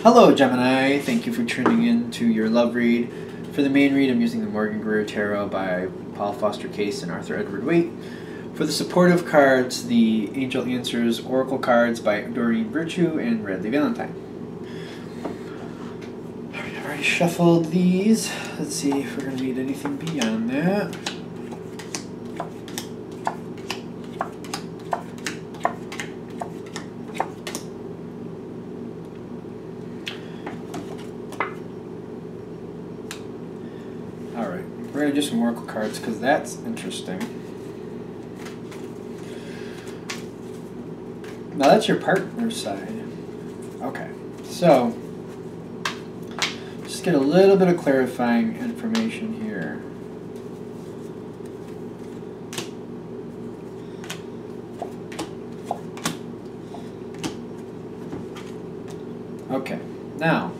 Hello, Gemini. Thank you for tuning in to your love read. For the main read, I'm using the Morgan Greer Tarot by Paul Foster Case and Arthur Edward Waite. For the supportive cards, the Angel Answers Oracle cards by Doreen Virtue and Radley Valentine. I've already shuffled these. Let's see if we're going to need anything beyond that. Alright, we're going to do some Oracle cards because that's interesting. Now that's your partner's side. Okay, so just get a little bit of clarifying information here. Okay, now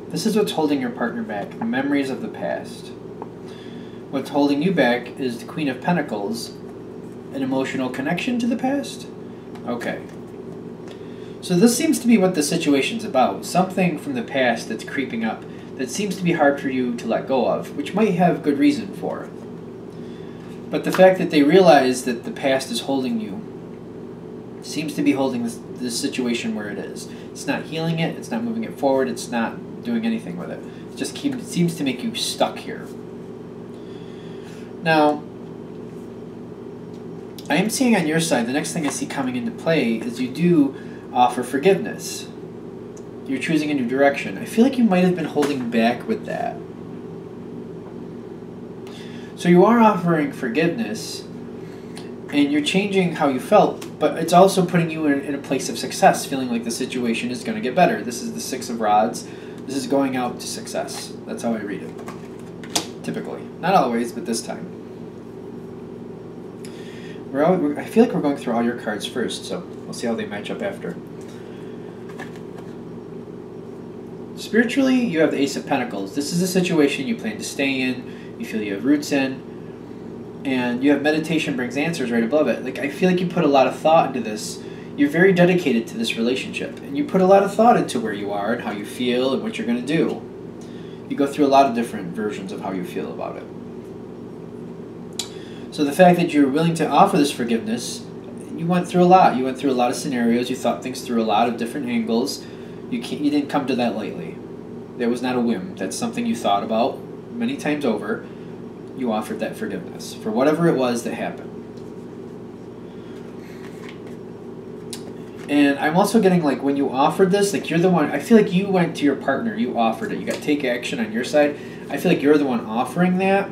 this is what's holding your partner back, the memories of the past. What's holding you back is the Queen of Pentacles, an emotional connection to the past? Okay. So this seems to be what the situation's about. Something from the past that's creeping up that seems to be hard for you to let go of, which might have good reason for. But the fact that they realize that the past is holding you seems to be holding this situation where it is. It's not healing it, it's not moving it forward, it's not doing anything with it. It just seems to make you stuck here. Now, I am seeing on your side, the next thing I see coming into play is you do offer forgiveness. You're choosing a new direction. I feel like you might have been holding back with that. So you are offering forgiveness, and you're changing how you felt, but it's also putting you in a place of success, feeling like the situation is going to get better. This is the Six of Rods. This is going out to success. That's how I read it. Typically. Not always, but this time. I feel like we're going through all your cards first, so we'll see how they match up after. Spiritually, you have the Ace of Pentacles. This is a situation you plan to stay in, you feel you have roots in, and you have meditation brings answers right above it. Like, I feel like you put a lot of thought into this. You're very dedicated to this relationship, and you put a lot of thought into where you are and how you feel and what you're going to do. You go through a lot of different versions of how you feel about it. So the fact that you're willing to offer this forgiveness, you went through a lot. You went through a lot of scenarios. You thought things through a lot of different angles. You didn't come to that lightly. That was not a whim. That's something you thought about many times over. You offered that forgiveness for whatever it was that happened. And I'm also getting, like, when you offered this, like, you're the one, I feel like you went to your partner, you offered it, you got to take action on your side. I feel like you're the one offering that.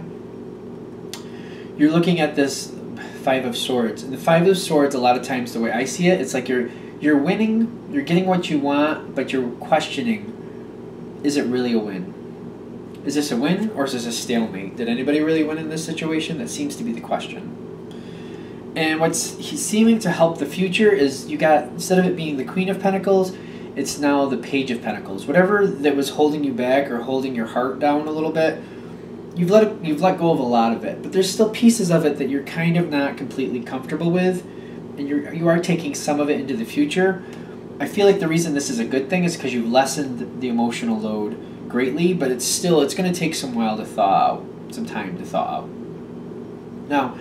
You're looking at this Five of Swords. And the Five of Swords, a lot of times, the way I see it, it's like you're winning, you're getting what you want, but you're questioning, is it really a win? Is this a win, or is this a stalemate? Did anybody really win in this situation? That seems to be the question. And what's seeming to help the future is you got, instead of it being the Queen of Pentacles, it's now the Page of Pentacles. Whatever that was holding you back or holding your heart down a little bit, you've let go of a lot of it. But there's still pieces of it that you're kind of not completely comfortable with, and you are taking some of it into the future. I feel like the reason this is a good thing is because you've lessened the emotional load greatly, but it's going to take some time to thaw out. Now,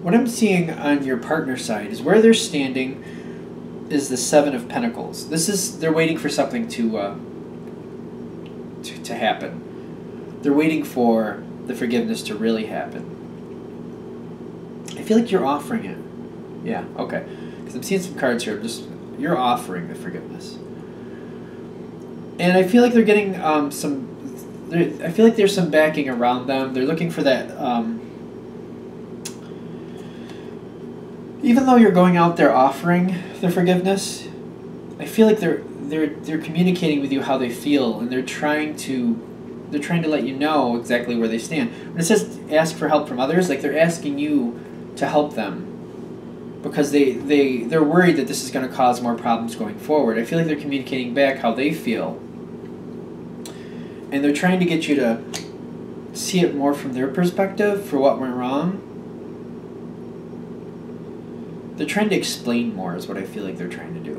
what I'm seeing on your partner side is where they're standing is the Seven of Pentacles. They're waiting for something to happen. They're waiting for the forgiveness to really happen. I feel like you're offering it. Yeah, okay. Because I'm seeing some cards here. You're offering the forgiveness. And I feel like they're getting I feel like there's some backing around them. They're looking for that. Even though you're going out there offering the forgiveness, I feel like they're communicating with you how they feel, and they're trying to let you know exactly where they stand. When it says ask for help from others, like, they're asking you to help them because they're worried that this is going to cause more problems going forward. I feel like they're communicating back how they feel, and they're trying to get you to see it more from their perspective for what went wrong. They're trying to explain more is what I feel like they're trying to do.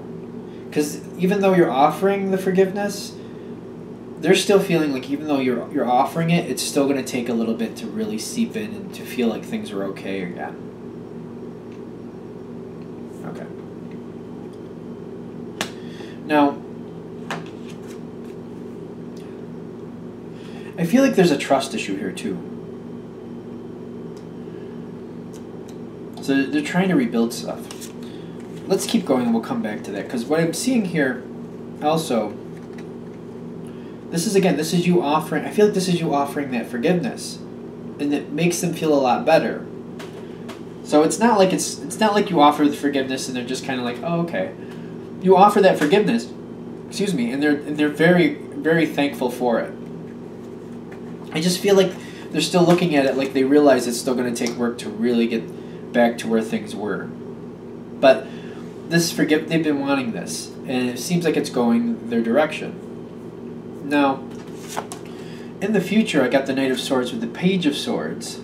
Because even though you're offering the forgiveness, they're still feeling like even though you're offering it, it's still going to take a little bit to really seep in and to feel like things are okay again. Okay. Now, I feel like there's a trust issue here too. So they're trying to rebuild stuff. Let's keep going and we'll come back to that. Because what I'm seeing here also, this is you offering, I feel like this is you offering that forgiveness. And it makes them feel a lot better. So it's not like you offer the forgiveness and they're just kind of like, oh, okay. You offer that forgiveness, and they're very, very thankful for it. I just feel like they're still looking at it like they realize it's still going to take work to really get back to where things were. But they've been wanting this, and it seems like it's going their direction. Now, in the future, I got the Knight of Swords with the Page of Swords.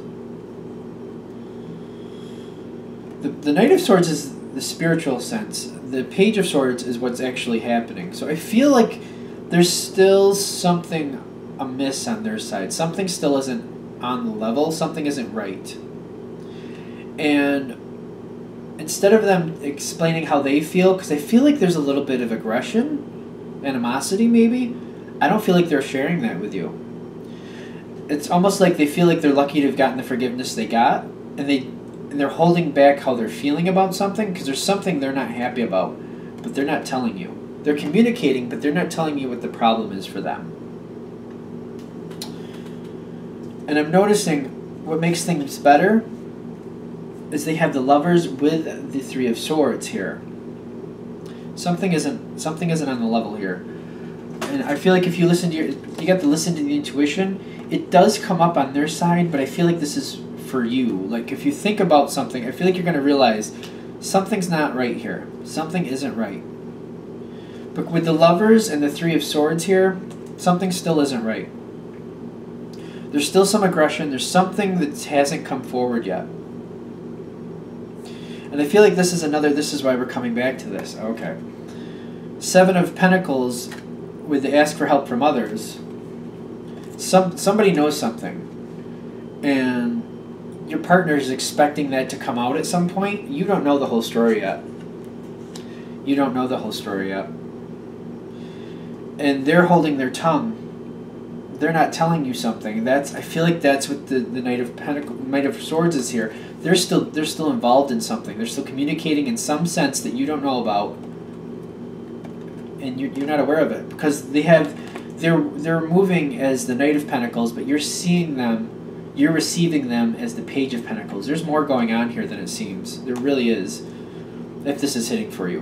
The Knight of Swords is the spiritual sense. The Page of Swords is what's actually happening. So I feel like there's still something amiss on their side. Something still isn't on the level. Something isn't right. And instead of them explaining how they feel, because I feel like there's a little bit of aggression, animosity maybe, I don't feel like they're sharing that with you. It's almost like they feel like they're lucky to have gotten the forgiveness they got, and they're holding back how they're feeling about something, because there's something they're not happy about, but they're not telling you. They're communicating, but they're not telling you what the problem is for them. And I'm noticing what makes things better is they have the Lovers with the Three of Swords here. Something isn't on the level here. And I feel like if you listen to you got to listen to the intuition, it does come up on their side, but I feel like this is for you. Like if you think about something, I feel like you're going to realize something's not right here. Something isn't right. But with the Lovers and the Three of Swords here, something still isn't right. There's still some aggression. There's something that hasn't come forward yet. And I feel like this is why we're coming back to this. Okay. Seven of Pentacles with the ask for help from others. Somebody knows something. And your partner is expecting that to come out at some point. You don't know the whole story yet. You don't know the whole story yet. And they're holding their tongue. They're not telling you something. I feel like that's what the Knight of Swords is here. They're still involved in something. They're still communicating in some sense that you don't know about, and you're not aware of it because they're moving as the Knight of Pentacles, but you're seeing them, you're receiving them as the Page of Pentacles. There's more going on here than it seems. There really is. If this is hitting for you,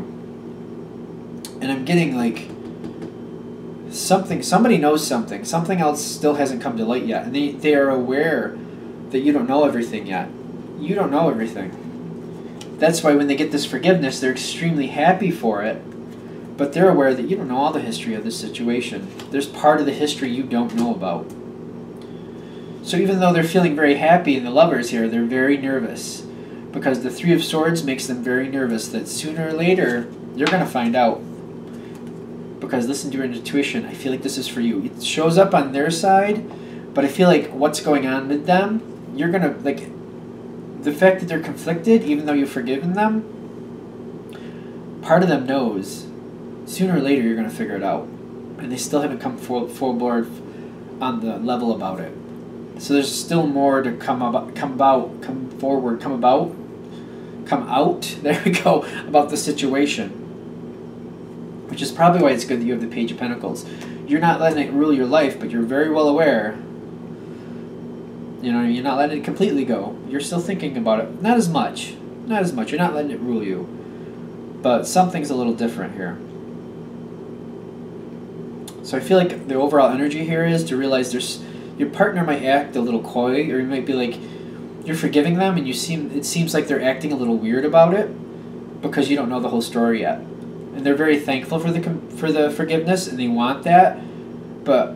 and I'm getting like. Somebody knows something. Something else still hasn't come to light yet. And they are aware that you don't know everything yet. You don't know everything. That's why when they get this forgiveness, they're extremely happy for it. But they're aware that you don't know all the history of this situation. There's part of the history you don't know about. So even though they're feeling very happy in the Lovers here, they're very nervous. Because the Three of Swords makes them very nervous that sooner or later, you're going to find out. Because listen to your intuition. I feel like this is for you. It shows up on their side, but I feel like what's going on with them, you're going to, like, the fact that they're conflicted, even though you've forgiven them, part of them knows. Sooner or later, you're going to figure it out. And they still haven't come forward on the level about it. So there's still more to come out, there we go, about the situation. Which is probably why it's good that you have the Page of Pentacles. You're not letting it rule your life, but you're very well aware. You know, you're not letting it completely go. You're still thinking about it. Not as much. Not as much. You're not letting it rule you. But something's a little different here. So I feel like the overall energy here is to realize your partner might act a little coy, or you might be like, you're forgiving them, and it seems like they're acting a little weird about it because you don't know the whole story yet. And they're very thankful for the forgiveness, and they want that, but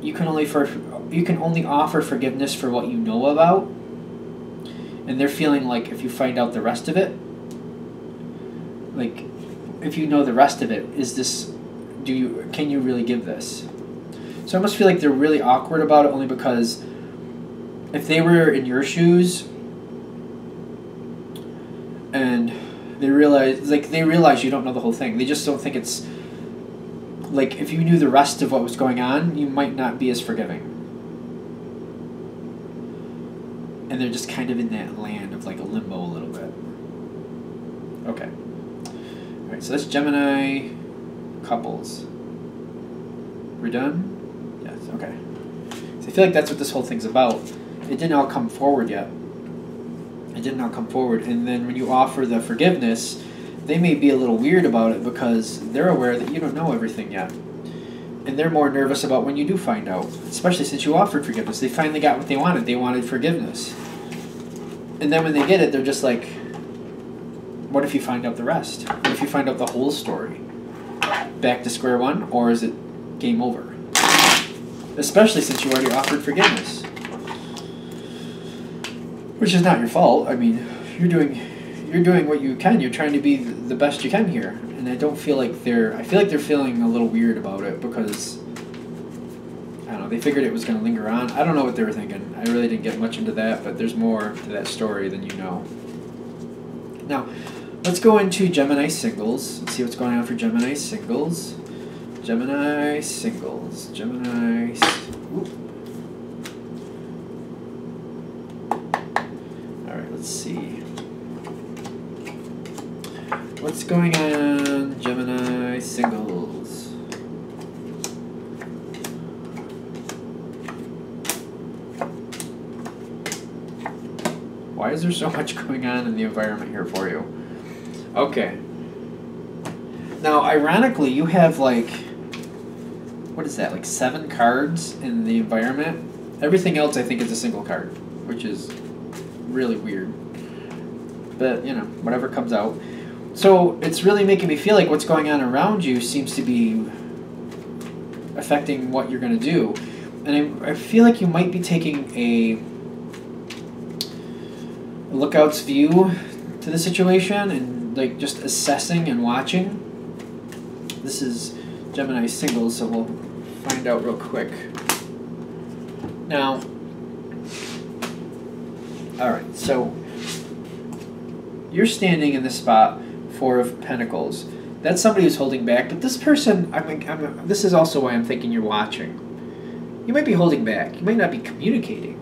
you can only offer forgiveness for what you know about, And they're feeling like if you find out the rest of it, like if you know the rest of it, can you really give this? So I almost feel like they're really awkward about it, only because if they were in your shoes and they realize you don't know the whole thing. They just don't think it's like, if you knew the rest of what was going on, you might not be as forgiving. And they're just kind of in that land of like a limbo a little bit. Okay. All right, so that's Gemini couples. We're done? Yes, okay. So I feel like that's what this whole thing's about. It didn't all come forward yet. It didn't all come forward. And then when you offer the forgiveness, they may be a little weird about it because they're aware that you don't know everything yet. And they're more nervous about when you do find out, especially since you offered forgiveness. They finally got what they wanted. They wanted forgiveness. And then when they get it, they're just like, what if you find out the rest? What if you find out the whole story? Back to square one, or is it game over? Especially since you already offered forgiveness. Which is not your fault. I mean, you're doing what you can. You're trying to be the best you can here. And I don't feel like I feel like they're feeling a little weird about it because, I don't know, they figured it was going to linger on. I don't know what they were thinking. I really didn't get much into that, but there's more to that story than you know. Now, let's go into Gemini singles and see what's going on for Gemini singles. Gemini singles. Gemini. Oop. All right, let's see. What's going on, Gemini singles? Why is there so much going on in the environment here for you? Okay. Now, ironically, you have like, what is that, like 7 cards in the environment? Everything else I think is a single card, which is really weird. But, you know, whatever comes out. So it's really making me feel like what's going on around you seems to be affecting what you're going to do. And I feel like you might be taking a lookout's view to the situation and like just assessing and watching. This is Gemini singles, so we'll find out real quick. Now, alright, so you're standing in this spot, 4 of Pentacles. That's somebody who's holding back, but this person, this is also why I'm thinking you're watching. You might be holding back. You might not be communicating.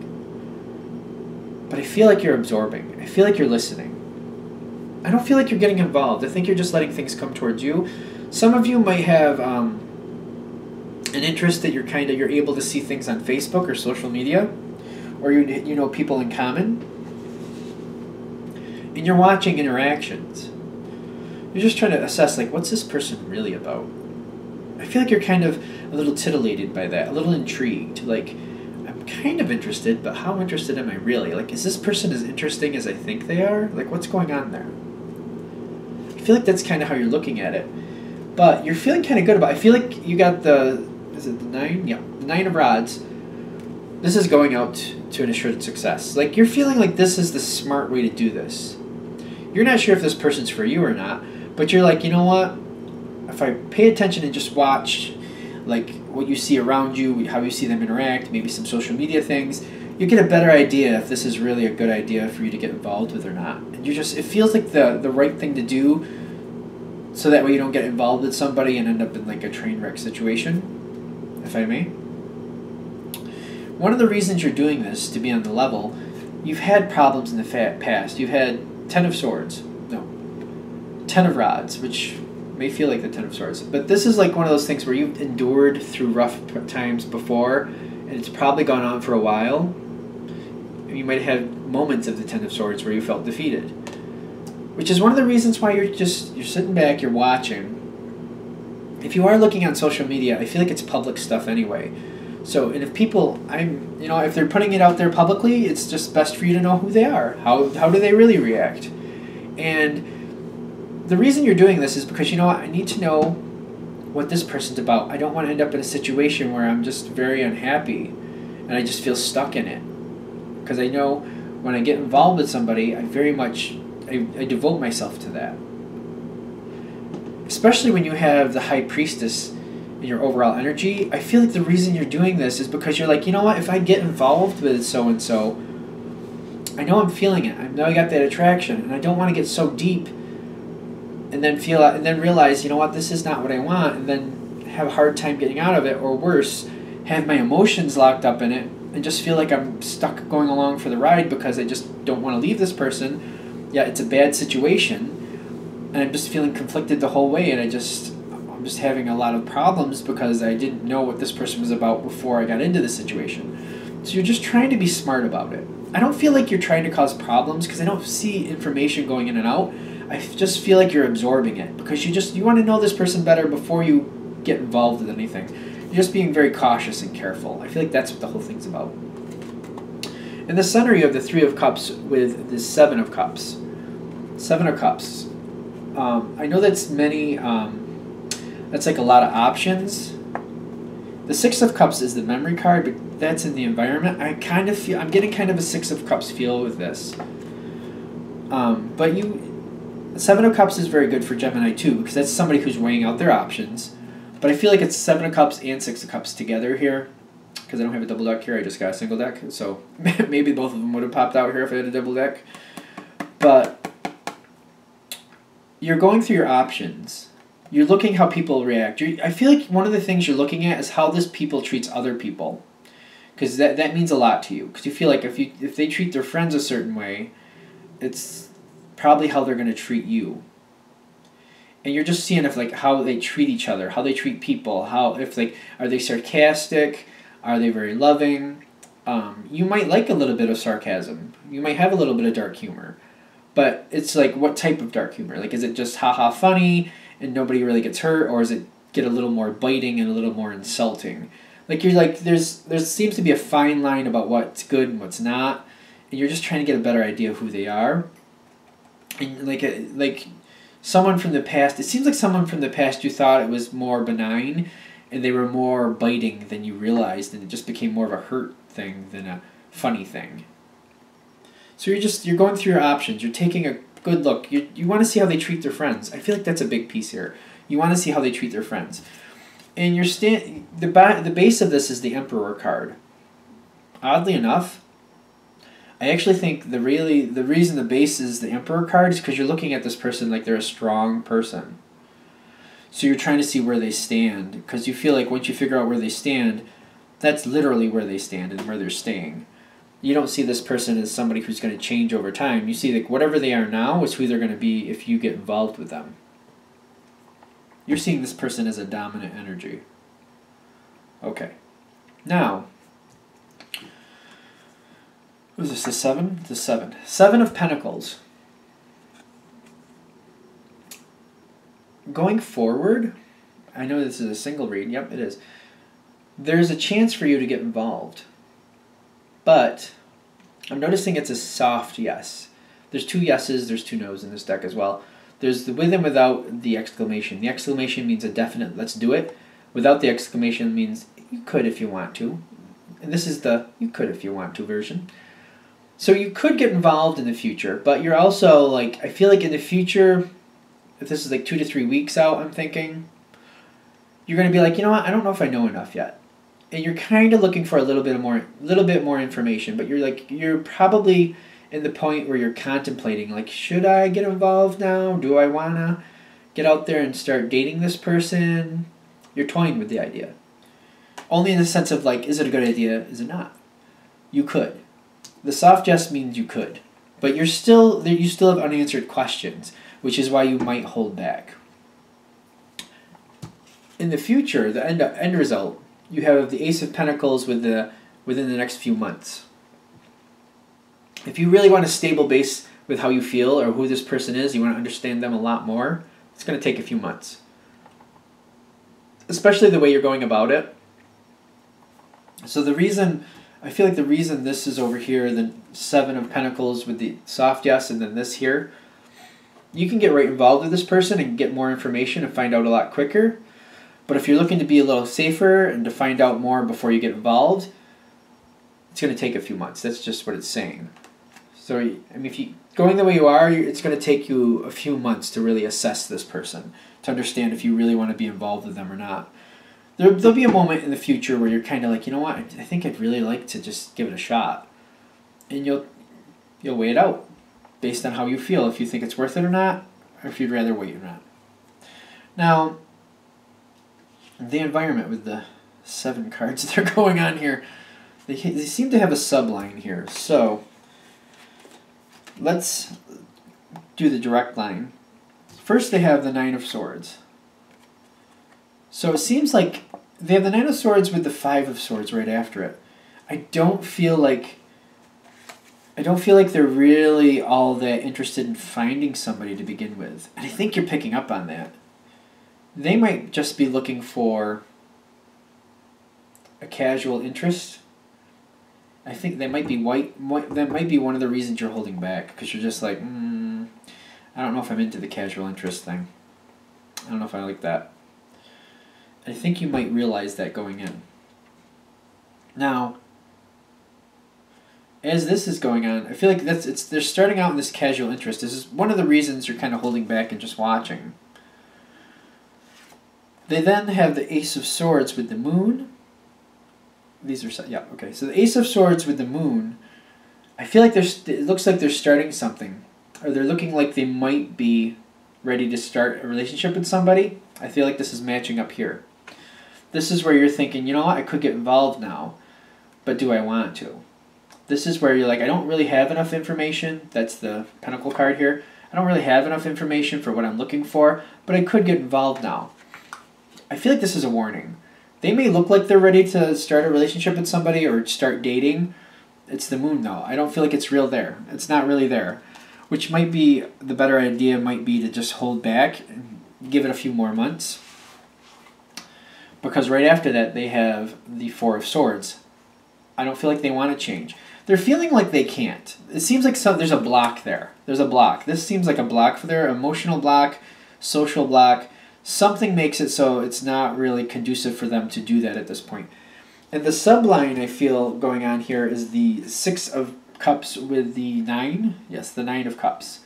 But I feel like you're absorbing. I feel like you're listening. I don't feel like you're getting involved. I think you're just letting things come towards you. Some of you might have an interest that you're able to see things on Facebook or social media, or you know people in common, and you're watching interactions. You're just trying to assess, like, what's this person really about? I feel like you're kind of a little titillated by that, a little intrigued. Like, I'm kind of interested, but how interested am I really? Like, is this person as interesting as I think they are? Like, what's going on there? I feel like that's kind of how you're looking at it. But you're feeling kind of good about it. I feel like you got is it the 9? Yeah, the 9 of Rods. This is going out to an assured success. Like, you're feeling like this is the smart way to do this. You're not sure if this person's for you or not, but you're like, you know what? If I pay attention and just watch, like, what you see around you, how you see them interact, maybe some social media things, you get a better idea if this is really a good idea for you to get involved with or not. And it feels like the right thing to do, so that way you don't get involved with somebody and end up in like a train wreck situation, if I may. One of the reasons you're doing this, to be on the level, you've had problems in the past. You've had 10 of Swords. No. 10 of Rods, which may feel like the 10 of Swords. But this is like one of those things where you've endured through rough times before, and it's probably gone on for a while. And you might have had moments of the 10 of Swords where you felt defeated. Which is one of the reasons why you're sitting back, you're watching. If you are looking on social media, I feel like it's public stuff anyway. So, and if people, if they're putting it out there publicly, it's just best for you to know who they are. How do they really react? And the reason you're doing this is because, you know what, I need to know what this person's about. I don't want to end up in a situation where I'm just very unhappy and I just feel stuck in it. Because I know when I get involved with somebody, I devote myself to that. Especially when you have the High Priestess in your overall energy, I feel like the reason you're doing this is because you're like, you know what, if I get involved with so-and-so, I know I'm feeling it. I know I got that attraction, and I don't want to get so deep and then realize, you know what, this is not what I want, and then have a hard time getting out of it, or worse, have my emotions locked up in it and just feel like I'm stuck going along for the ride because I just don't want to leave this person. Yeah, it's a bad situation, and I'm just feeling conflicted the whole way, and I'm just having a lot of problems because I didn't know what this person was about before I got into the situation. So you're just trying to be smart about it. I don't feel like you're trying to cause problems because I don't see information going in and out. I just feel like you're absorbing it because you want to know this person better before you get involved with anything. You're just being very cautious and careful. I feel like that's what the whole thing's about. In the center, you have the Three of Cups with the Seven of Cups. Seven of Cups. I know that's many. That's like a lot of options. The Six of Cups is the memory card, but that's in the environment. I'm getting kind of a Six of Cups feel with this. Seven of Cups is very good for Gemini too, because that's somebody who's weighing out their options. But I feel like it's Seven of Cups and Six of Cups together here, because I don't have a double deck here. I just got a single deck, so maybe both of them would have popped out here if I had a double deck. But you're going through your options. You're looking how people react. I feel like one of the things you're looking at is how this people treats other people, because that means a lot to you. Because you feel like if they treat their friends a certain way, it's probably how they're going to treat you. And you're just seeing how they treat each other, how they treat people, are they sarcastic, are they very loving? You might like a little bit of sarcasm. You might have a little bit of dark humor, but it's like, what type of dark humor? Like, is it just haha funny and nobody really gets hurt, or is it get a little more biting and a little more insulting? There seems to be a fine line about what's good and what's not, and you're just trying to get a better idea of who they are. And someone from the past, it seems like someone from the past you thought it was more benign, and they were more biting than you realized, and it just became more of a hurt thing than a funny thing. So you're going through your options. You're taking a good look. You want to see how they treat their friends. I feel like that's a big piece here. You want to see how they treat their friends. And the base of this is the Emperor card. Oddly enough, I actually think the reason the base is the Emperor card is because you're looking at this person like they're a strong person. So you're trying to see where they stand, because you feel like once you figure out where they stand, that's literally where they stand and where they're staying. You don't see this person as somebody who's going to change over time. You see whatever they are now is who they're going to be if you get involved with them. You're seeing this person as a dominant energy. Okay. Now, what is this, the 7? The 7. 7 of Pentacles. Going forward, I know this is a single read. Yep, it is. There's a chance for you to get involved. But I'm noticing it's a soft yes. There's 2 yeses, there's 2 no's in this deck as well. There's the with and without the exclamation. The exclamation means a definite let's do it. Without the exclamation means you could if you want to. And this is the you could if you want to version. So you could get involved in the future, but you're also I feel like in the future, if this is 2 to 3 weeks out, I'm thinking, you're going to be like, you know what, I don't know if I know enough yet. And you're kind of looking for a little bit more information, but you're probably in the point where you're contemplating, should I get involved now? Do I want to get out there and start dating this person? You're toying with the idea. Only in the sense of is it a good idea? Is it not? You could. The soft yes means you could, but you still have unanswered questions, which is why you might hold back. In the future, the end result, you have the Ace of Pentacles within the next few months. If you really want a stable base with how you feel or who this person is, you want to understand them a lot more, it's going to take a few months. Especially the way you're going about it. So I feel like the reason this is over here, the 7 of Pentacles with the soft yes, and then this here, you can get right involved with this person and get more information and find out a lot quicker. But if you're looking to be a little safer and to find out more before you get involved, it's going to take a few months. That's just what it's saying. So, I mean, if you going the way you are, it's going to take you a few months to really assess this person, to understand if you really want to be involved with them or not. There'll be a moment in the future where you're kind of like, you know what, I think I'd really like to just give it a shot. And you'll weigh it out based on how you feel, if you think it's worth it or not, or if you'd rather wait or not. Now, the environment with the 7 cards that are going on here, they seem to have a subline here. So, let's do the direct line. First, they have the 9 of Swords. So it seems like they have the 9 of Swords with the 5 of Swords right after it. I don't feel like they're really all that interested in finding somebody to begin with. And I think you're picking up on that. They might just be looking for a casual interest. I think that might be that might be one of the reasons you're holding back, because you're just like, I don't know if I'm into the casual interest thing. I don't know if I like that. I think you might realize that going in. Now, as this is going on, I feel like they're starting out in this casual interest. This is one of the reasons you're kind of holding back and just watching. They then have the Ace of Swords with the Moon. These are, yeah, okay. So the Ace of Swords with the Moon, I feel like it looks like they're starting something. Or they're looking like they might be ready to start a relationship with somebody. I feel like this is matching up here. This is where you're thinking, you know what, I could get involved now, but do I want to? This is where you're like, I don't really have enough information. That's the Pentacle card here. I don't really have enough information for what I'm looking for, but I could get involved now. I feel like this is a warning. They may look like they're ready to start a relationship with somebody or start dating. It's the Moon, though. I don't feel like it's real there. It's not really there. Which might be, the better idea might be to just hold back and give it a few more months. Because right after that, they have the 4 of Swords. I don't feel like they want to change. They're feeling like they can't. It seems like there's a block there. There's a block. This seems like a block for their emotional block, social block. Something makes it so it's not really conducive for them to do that at this point. And the subline I feel going on here is the 6 of Cups with the 9. Yes, the 9 of Cups.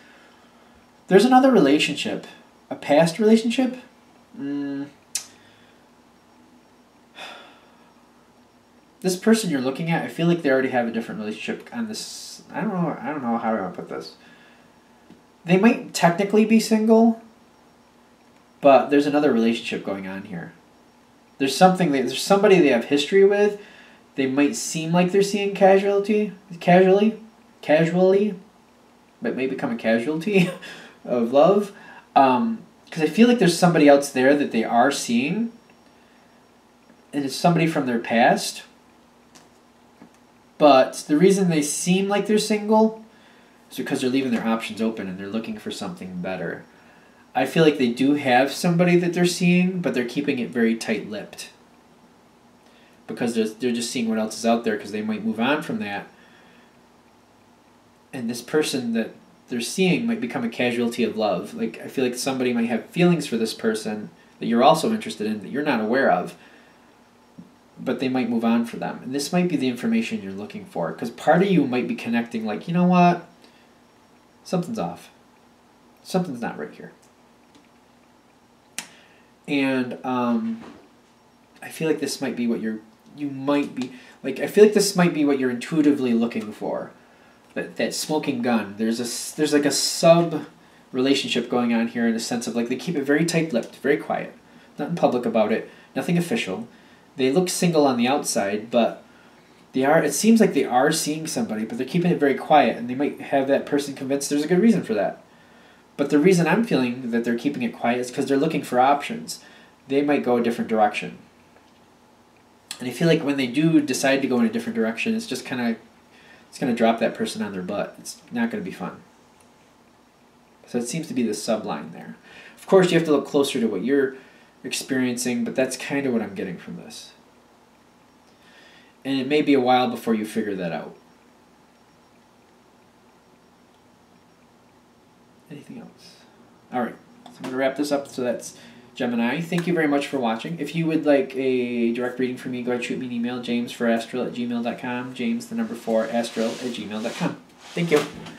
There's another relationship. A past relationship? This person you're looking at, I feel like they already have a different relationship on this. I don't know how I want to put this. They might technically be single, but there's another relationship going on here. There's somebody they have history with. They might seem like they're seeing casually, but may become a casualty of love. Because I feel like there's somebody else there that they are seeing, and it's somebody from their past. But the reason they seem like they're single is because they're leaving their options open and they're looking for something better. I feel like they do have somebody that they're seeing, but they're keeping it very tight-lipped. Because they're just seeing what else is out there, because they might move on from that. And this person that they're seeing might become a casualty of love. Like, I feel like somebody might have feelings for this person that you're also interested in that you're not aware of. But they might move on for them. And this might be the information you're looking for. Because part of you might be connecting like, you know what? Something's off. Something's not right here. And I feel like this might be what I feel like this might be what you're intuitively looking for. That smoking gun. There's like a sub relationship going on here in a sense of like they keep it very tight-lipped, very quiet. Nothing public about it. Nothing official. They look single on the outside, but it seems like they are seeing somebody, but they're keeping it very quiet, and they might have that person convinced there's a good reason for that. But the reason I'm feeling that they're keeping it quiet is because they're looking for options. They might go a different direction. And I feel like when they do decide to go in a different direction, it's just kind of, it's going to drop that person on their butt. It's not going to be fun. So it seems to be the subline there. Of course, you have to look closer to what you're experiencing, but that's kind of what I'm getting from this. And it may be a while before you figure that out. Anything else? All right, so I'm going to wrap this up. So that's Gemini. Thank you very much for watching. If you would like a direct reading from me, go ahead and shoot me an email, james4astral@gmail.com, james4astral@gmail.com. Thank you.